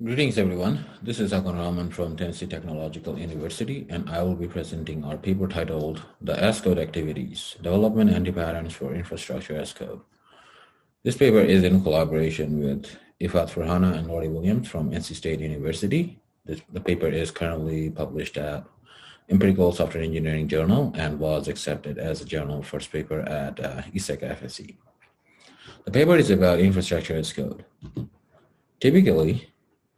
Greetings, everyone. This is Akond Rahman from Tennessee Technological University, and I will be presenting our paper titled The S Code Activities, Development Anti-Patterns for Infrastructure as Code. This paper is in collaboration with Effat, Farhana, and Laurie Williams from NC State University. The paper is currently published at Empirical Software Engineering Journal and was accepted as a journal first paper at ESEC FSE. The paper is about infrastructure as code. Typically,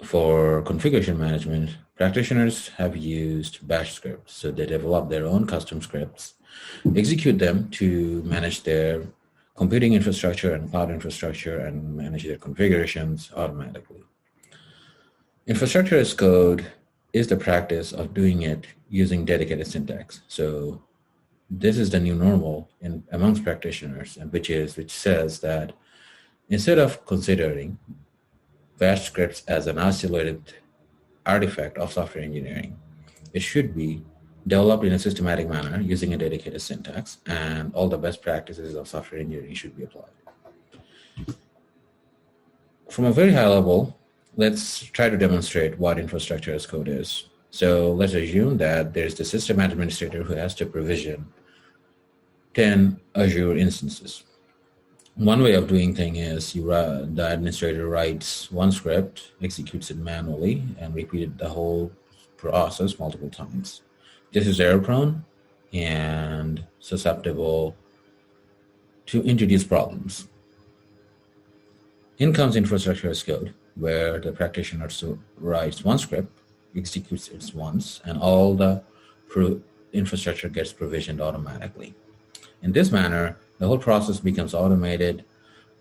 for configuration management, practitioners have used bash scripts. So they develop their own custom scripts, execute them to manage their computing infrastructure and cloud infrastructure and manage their configurations automatically. Infrastructure as code is the practice of doing it using dedicated syntax. So this is the new normal amongst practitioners, and which says that instead of considering bash scripts as an isolated artifact of software engineering, it should be developed in a systematic manner using a dedicated syntax, and all the best practices of software engineering should be applied. From a very high level, let's try to demonstrate what infrastructure as code is. So let's assume that there's the system administrator who has to provision 10 Azure instances. One way of doing things is the administrator writes one script, executes it manually, and repeats the whole process multiple times. This is error-prone and susceptible to introduce problems. In comes infrastructure as code, where the practitioner writes one script, executes it once, and all the infrastructure gets provisioned automatically. In this manner, the whole process becomes automated,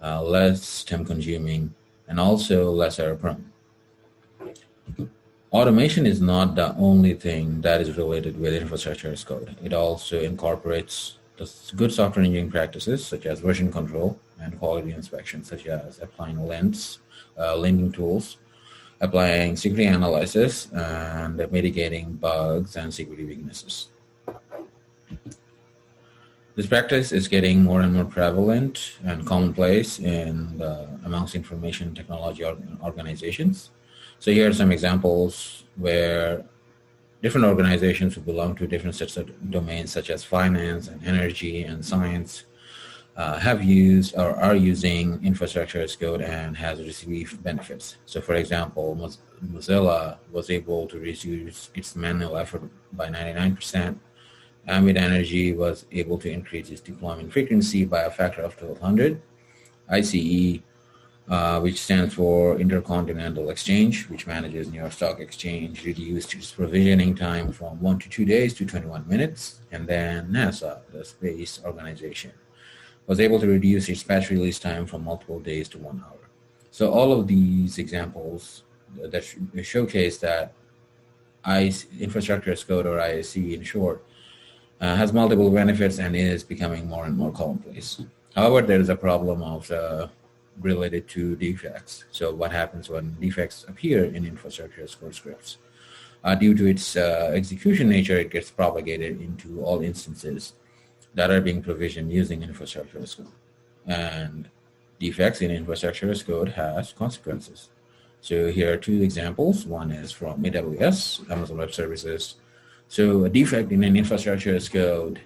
less time-consuming, and also less error-prone. Automation is not the only thing that is related with infrastructure as code. It also incorporates the good software engineering practices such as version control and quality inspection, such as applying linting tools, applying security analysis, and mitigating bugs and security weaknesses. This practice is getting more and more prevalent and commonplace amongst information technology organizations. So here are some examples where different organizations who belong to different sets of domains such as finance and energy and science have used or are using infrastructure as code and has received benefits. So for example, Mozilla was able to reduce its manual effort by 99%. Ambit Energy was able to increase its deployment frequency by a factor of 1200. ICE, which stands for Intercontinental Exchange, which manages New York Stock Exchange, reduced its provisioning time from 1 to 2 days to 21 minutes. And then NASA, the space organization, was able to reduce its patch release time from multiple days to 1 hour. So all of these examples that showcase that infrastructure as code, or ISC in short, has multiple benefits and is becoming more and more commonplace. However, there is a problem of related to defects. So what happens when defects appear in infrastructure as code scripts? Due to its execution nature, it gets propagated into all instances that are being provisioned using infrastructure as code. And defects in infrastructure as code has consequences. So here are two examples. One is from AWS, Amazon Web Services. So a defect in an infrastructure as code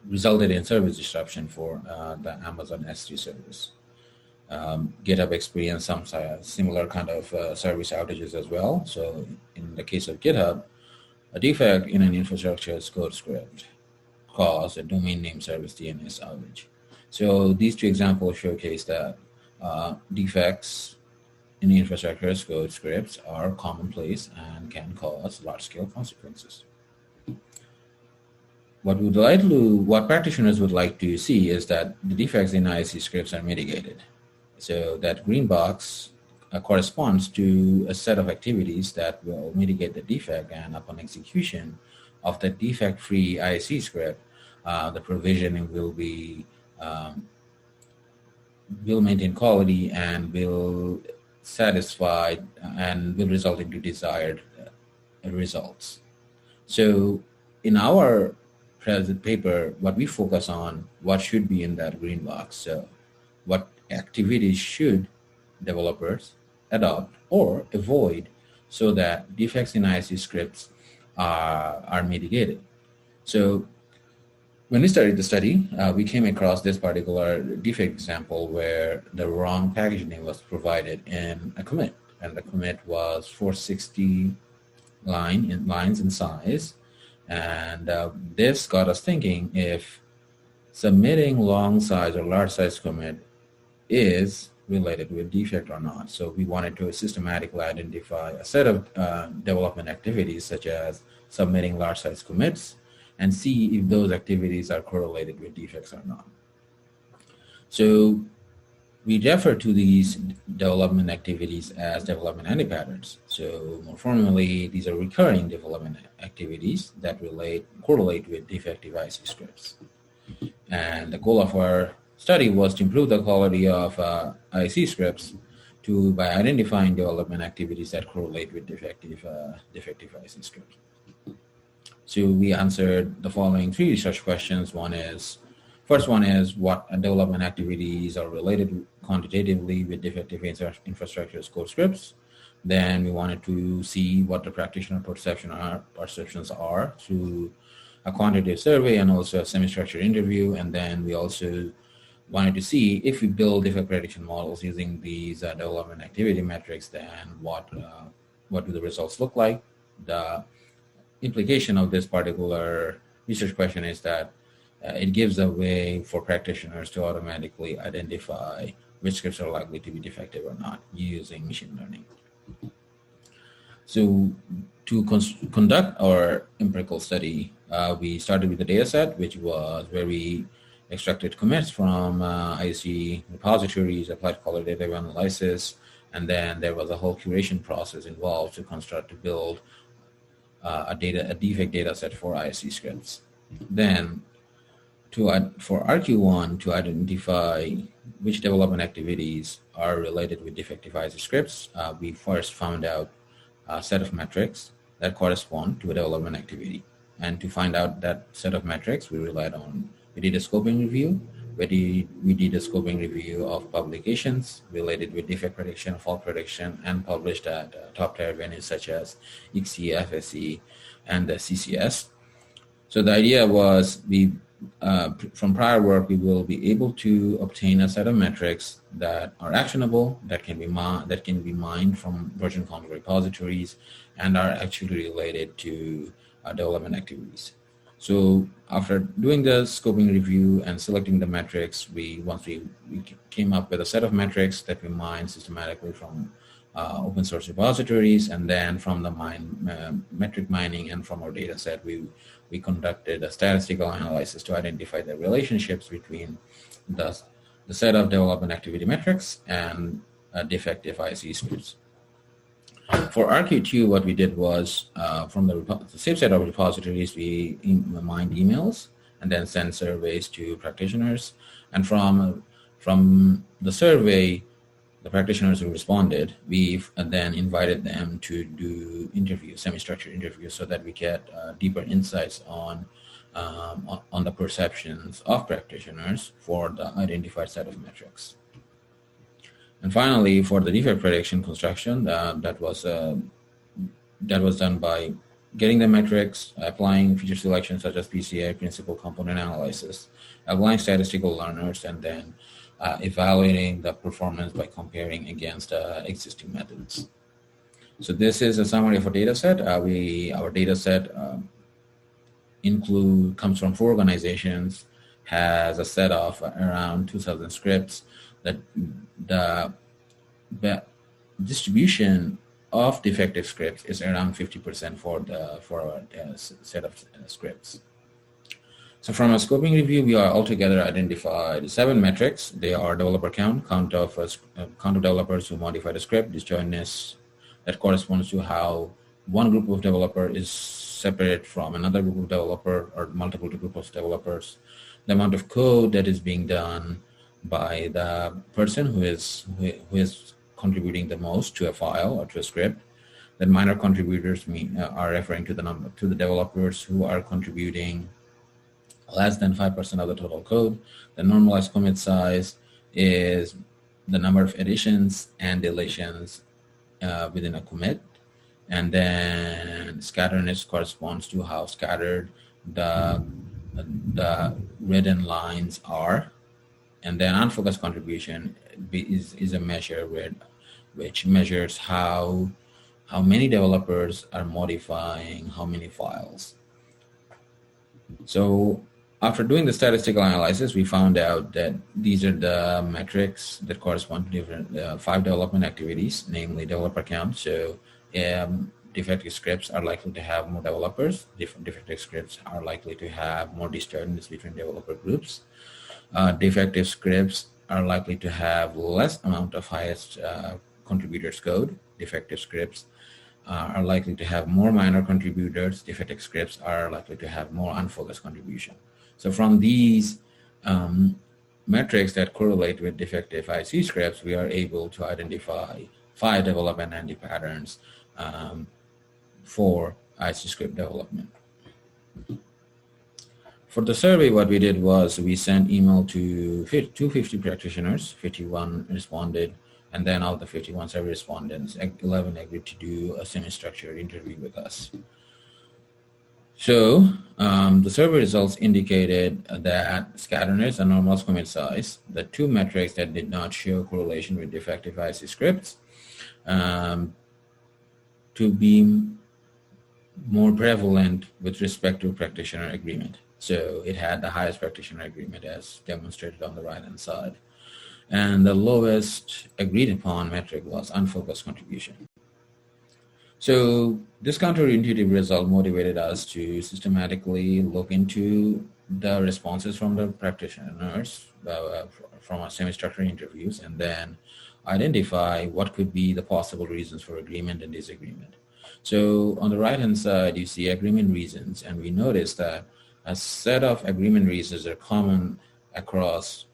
resulted in service disruption for the Amazon S3 service. GitHub experienced some similar kind of service outages as well. So in the case of GitHub, a defect in an infrastructure as code script caused a domain name service DNS outage. So these two examples showcase that defects in the infrastructure as code scripts are commonplace and can cause large-scale consequences. What practitioners would like to see is that the defects in ISC scripts are mitigated. So that green box corresponds to a set of activities that will mitigate the defect, and upon execution of the defect-free ISC script, the provisioning will maintain quality and will satisfied and will result into desired results. So in our present paper, what we focus on, what should be in that green box. So what activities should developers adopt, or avoid so that defects in ISE scripts are mitigated. So when we started the study, we came across this particular defect example where the wrong package name was provided in a commit, and the commit was 460 lines in size. And this got us thinking if submitting long size or large size commit is related with defect or not. So we wanted to systematically identify a set of development activities such as submitting large size commits and see if those activities are correlated with defects or not. So we refer to these development activities as development antipatterns. So more formally, these are recurring development activities that correlate with defective IC scripts. And the goal of our study was to improve the quality of IC scripts by identifying development activities that correlate with defective IC scripts. So we answered the following 3 research questions. First one is what development activities are related quantitatively with defective infrastructure as code scripts. Then we wanted to see what the practitioner perceptions are through a quantitative survey and also a semi-structured interview. And then we also wanted to see if we build defect prediction models using these development activity metrics, then what do the results look like. The implication of this particular research question is that it gives a way for practitioners to automatically identify which scripts are likely to be defective or not using machine learning. So to conduct our empirical study, we started with the data set, which was where we extracted commits from IC repositories, applied qualitative analysis, and then there was a whole curation process involved to build a defect data set for ISC scripts. Then for RQ1 to identify which development activities are related with defective ISC scripts, we first found out a set of metrics that correspond to a development activity. And to find out that set of metrics, we did a scoping review. We did a scoping review of publications related with defect prediction, fault prediction, and published at top-tier venues such as ESEC, FSE, and the CCS. So the idea was from prior work, we will be able to obtain a set of metrics that are actionable, that can be mined from version control repositories, and are actually related to development activities. So after doing the scoping review and selecting the metrics, once we came up with a set of metrics that we mined systematically from open source repositories, and then from the metric mining and from our data set, we conducted a statistical analysis to identify the relationships between the set of development activity metrics and defective IC scripts. For RQ2, what we did was from the same set of repositories, we mined emails and then sent surveys to practitioners. And from the survey, the practitioners who responded, we then invited them to do semi-structured interviews, so that we get deeper insights on the perceptions of practitioners for the identified set of metrics. And finally, for the defect prediction construction, that was done by getting the metrics, applying feature selection such as PCA, principal component analysis, applying statistical learners, and then evaluating the performance by comparing against existing methods. So this is a summary of our data set. Our data set comes from 4 organizations, has a set of around 2,000 scripts. The distribution of defective scripts is around 50% for our set of scripts. So from a scoping review, we are altogether identified 7 metrics. They are developer count of developers who modified a script, disjointness that corresponds to how one group of developer is separate from another group of developer or multiple groups of developers, the amount of code that is being done by the person who is contributing the most to a file or to a script. Then minor contributors are referring to the developers who are contributing less than 5% of the total code. The normalized commit size is the number of additions and deletions within a commit, and then scatterness corresponds to how scattered the written lines are, and then unfocused contribution is a measure which measures how many developers are modifying how many files. So after doing the statistical analysis, we found out that these are the metrics that correspond to different 5 development activities, namely developer count. So defective scripts are likely to have more developers. Defective scripts are likely to have more disjointness between developer groups. Defective scripts are likely to have less amount of highest contributors code. Defective scripts are likely to have more minor contributors. Defective scripts are likely to have more unfocused contribution. So from these metrics that correlate with defective IC scripts, we are able to identify 5 development anti-patterns for IC script development. For the survey, what we did was we sent email to 250 practitioners, 51 responded, and then out of the 51 survey respondents, 11 agreed to do a semi-structured interview with us. So the survey results indicated that scatterness and normalized commit size, the 2 metrics that did not show correlation with defective IC scripts, to be more prevalent with respect to practitioner agreement. So it had the highest practitioner agreement as demonstrated on the right-hand side. And the lowest agreed upon metric was unfocused contribution. So this counterintuitive result motivated us to systematically look into the responses from the practitioners from our semi-structured interviews, and then identify what could be the possible reasons for agreement and disagreement. So on the right-hand side, you see agreement reasons, and we notice that a set of agreement reasons are common across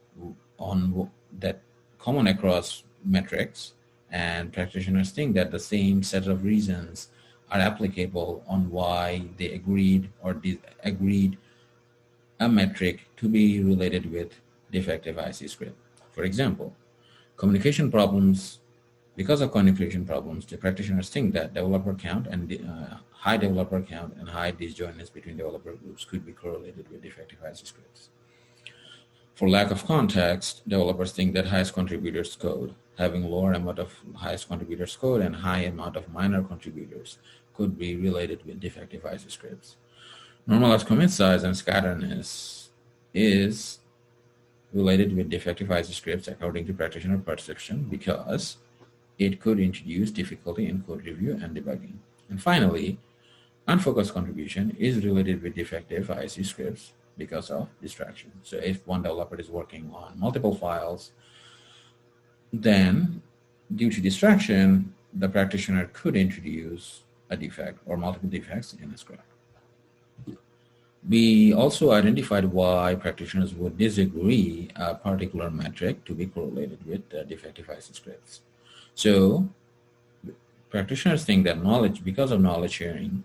metrics, and practitioners think that the same set of reasons are applicable on why they agreed or disagreed a metric to be related with defective IC script. For example, communication problems. Because of communication problems, the practitioners think that developer count and high developer count and high disjointness between developer groups could be correlated with defective IC scripts. For lack of context, developers think that highest contributors code, having lower amount of highest contributors code and high amount of minor contributors, could be related with defective IC scripts. Normalized commit size and scatterness is related with defective IC scripts according to practitioner perception, because it could introduce difficulty in code review and debugging. And finally, unfocused contribution is related with defective IC scripts because of distraction. So if one developer is working on multiple files, then due to distraction, the practitioner could introduce a defect or multiple defects in a script. We also identified why practitioners would disagree a particular metric to be correlated with defective IC scripts. So practitioners think that because of knowledge sharing,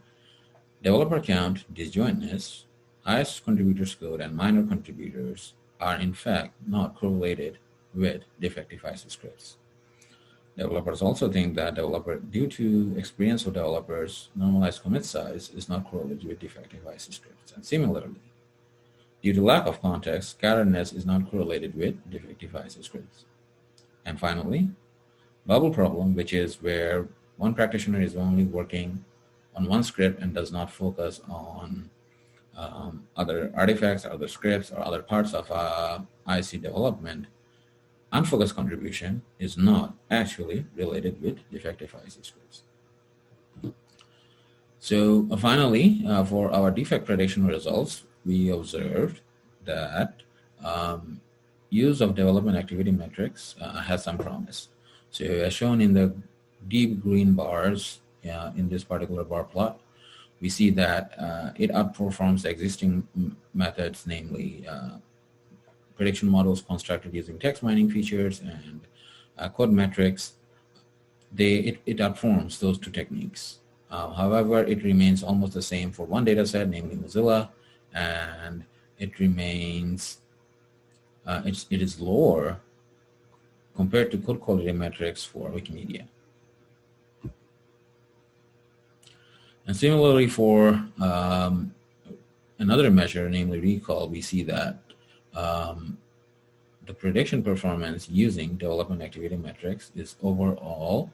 developer count, disjointness, highest contributors code, and minor contributors are in fact not correlated with defective IC scripts. Developers also think that due to experience of developers, normalized commit size is not correlated with defective IC scripts. And similarly, due to lack of context, scatteredness is not correlated with defective IC scripts. And finally, bubble problem, which is where one practitioner is only working on one script and does not focus on other artifacts, other scripts, or other parts of IC development. Unfocused contribution is not actually related with defective IC scripts. So finally, for our defect prediction results, we observed that use of development activity metrics has some promise. So as shown in the deep green bars in this particular bar plot, we see that it outperforms existing methods, namely prediction models constructed using text mining features and code metrics. It outperforms those 2 techniques. However, it remains almost the same for one data set, namely Mozilla, and it remains, it is lower compared to code quality metrics for Wikimedia. And similarly for another measure, namely recall, we see that the prediction performance using development activity metrics is overall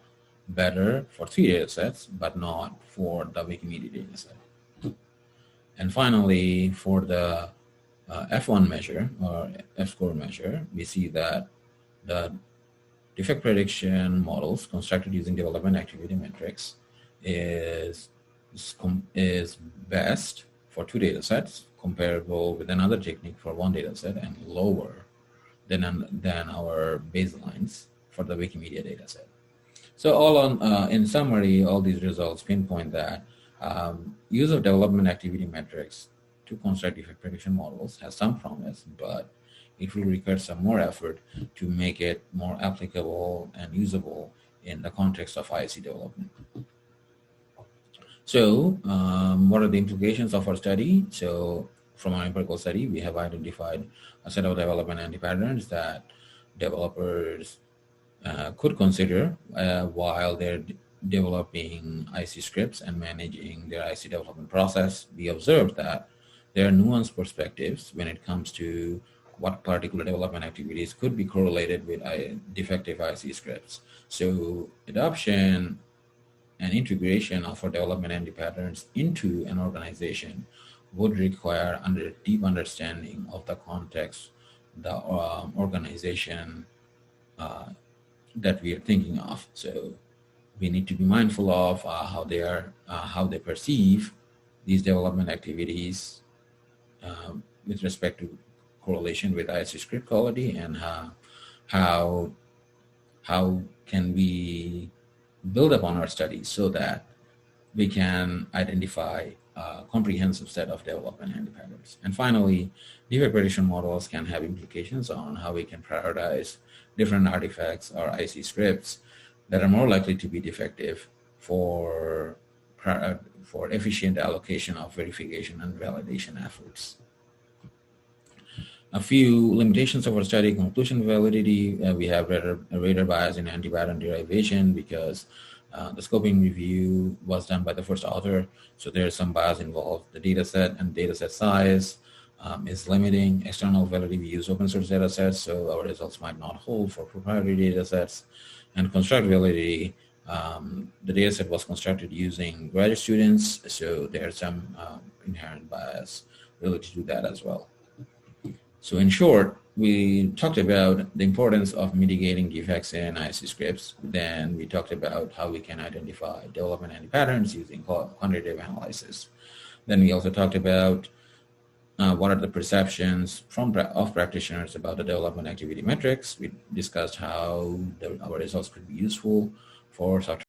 better for 3 data sets, but not for the Wikimedia data set. And finally, for the F1 measure or F-score measure, we see that the defect prediction models constructed using development activity metrics is best for 2 data sets, comparable with another technique for 1 data set, and lower than our baselines for the Wikimedia data set. So in summary, all these results pinpoint that use of development activity metrics to construct defect prediction models has some promise, but it will require some more effort to make it more applicable and usable in the context of IC development. So what are the implications of our study? So from our empirical study, we have identified a set of development anti-patterns that developers could consider while they're developing IC scripts and managing their IC development process. We observed that there are nuanced perspectives when it comes to what particular development activities could be correlated with defective IC scripts. So adoption and integration of our development anti-patterns into an organization would require deep understanding of the context, the organization that we are thinking of. So we need to be mindful of how they perceive these development activities with respect to correlation with IC script quality, and how can we build upon our studies so that we can identify a comprehensive set of development anti-patterns. And finally, defect prediction models can have implications on how we can prioritize different artifacts or IC scripts that are more likely to be defective for efficient allocation of verification and validation efforts. A few limitations of our study: conclusion validity. We have rater bias in anti-pattern derivation because the scoping review was done by the first author, so there's some bias involved. The data set and data set size is limiting. External validity, we use open source data sets, so our results might not hold for proprietary data sets. And construct validity, the data set was constructed using graduate students, so there's some inherent bias related to that as well. So in short, we talked about the importance of mitigating defects in IC scripts. Then we talked about how we can identify development anti-patterns using quantitative analysis. Then we also talked about what are the perceptions of practitioners about the development activity metrics. We discussed how our results could be useful for software